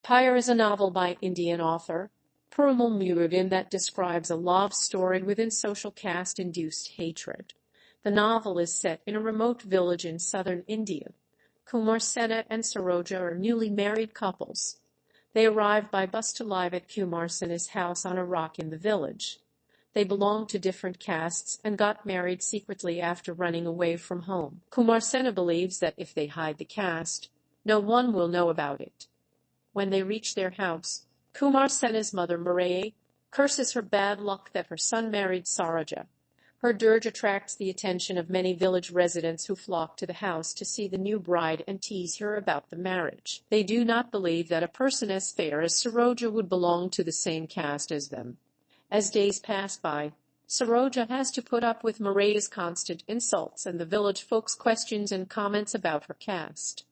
Pyre is a novel by Indian author Perumal Murugan that describes a love story within social caste-induced hatred. The novel is set in a remote village in southern India. Kumar Sena and Saroja are newly married couples. They arrive by bus to live at Kumar Sena's house on a rock in the village. They belong to different castes and got married secretly after running away from home. Kumar Sena believes that if they hide the caste, no one will know about it. When they reach their house, Kumar Sena's mother Maria curses her bad luck that her son married Saroja. Her dirge attracts the attention of many village residents who flock to the house to see the new bride and tease her about the marriage. They do not believe that a person as fair as Saroja would belong to the same caste as them. As days pass by, Saroja has to put up with Maria's constant insults and the village folks' questions and comments about her caste.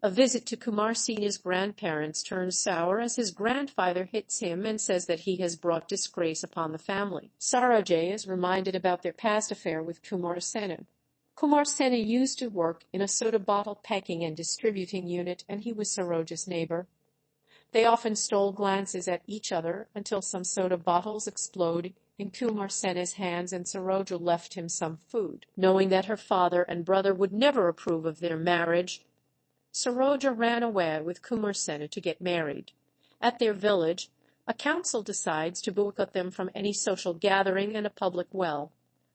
A visit to Kumar Sena's grandparents turns sour as his grandfather hits him and says that he has brought disgrace upon the family. Saroja is reminded about their past affair with Kumar Sena. Kumar Sena used to work in a soda bottle packing and distributing unit, and he was Saroja's neighbor. They often stole glances at each other until some soda bottles explode in Kumar Sena's hands and Saroja left him some food. Knowing that her father and brother would never approve of their marriage, Saroja ran away with Kumar Sena to get married. At their village, a council decides to boycott them from any social gathering and a public well.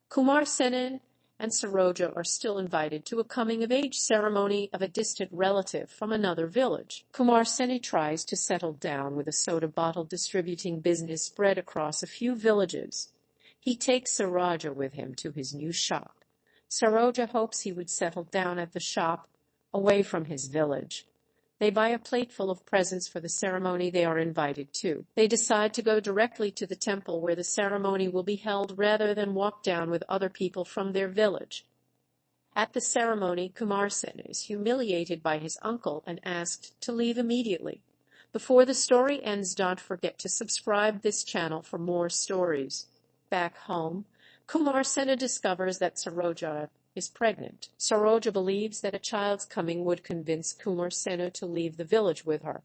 Kumar Sena and Saroja are still invited to a coming-of-age ceremony of a distant relative from another village. Kumar Sena tries to settle down with a soda bottle distributing business spread across a few villages. He takes Saroja with him to his new shop. Saroja hopes he would settle down at the shop, away from his village. They buy a plate full of presents for the ceremony they are invited to. They decide to go directly to the temple where the ceremony will be held rather than walk down with other people from their village. At the ceremony, Kumar Sena is humiliated by his uncle and asked to leave immediately. Before the story ends, don't forget to subscribe this channel for more stories. Back home, Kumar Sena discovers that Saroja is pregnant. Saroja believes that a child's coming would convince Kumar Sena to leave the village with her.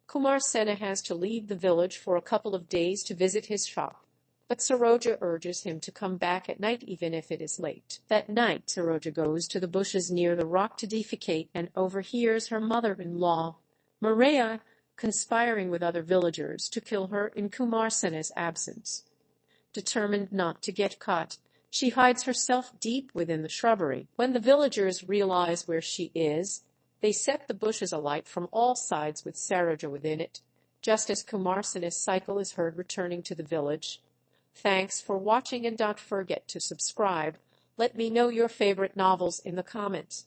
Kumar Sena has to leave the village for a couple of days to visit his shop, but Saroja urges him to come back at night even if it is late. That night, Saroja goes to the bushes near the rock to defecate and overhears her mother-in-law, Maria, conspiring with other villagers to kill her in Kumar Sena's absence. Determined not to get caught, she hides herself deep within the shrubbery. When the villagers realize where she is, they set the bushes alight from all sides with Saroja within it, just as Kumar Sena's cycle is heard returning to the village. Thanks for watching and don't forget to subscribe. Let me know your favorite novels in the comments.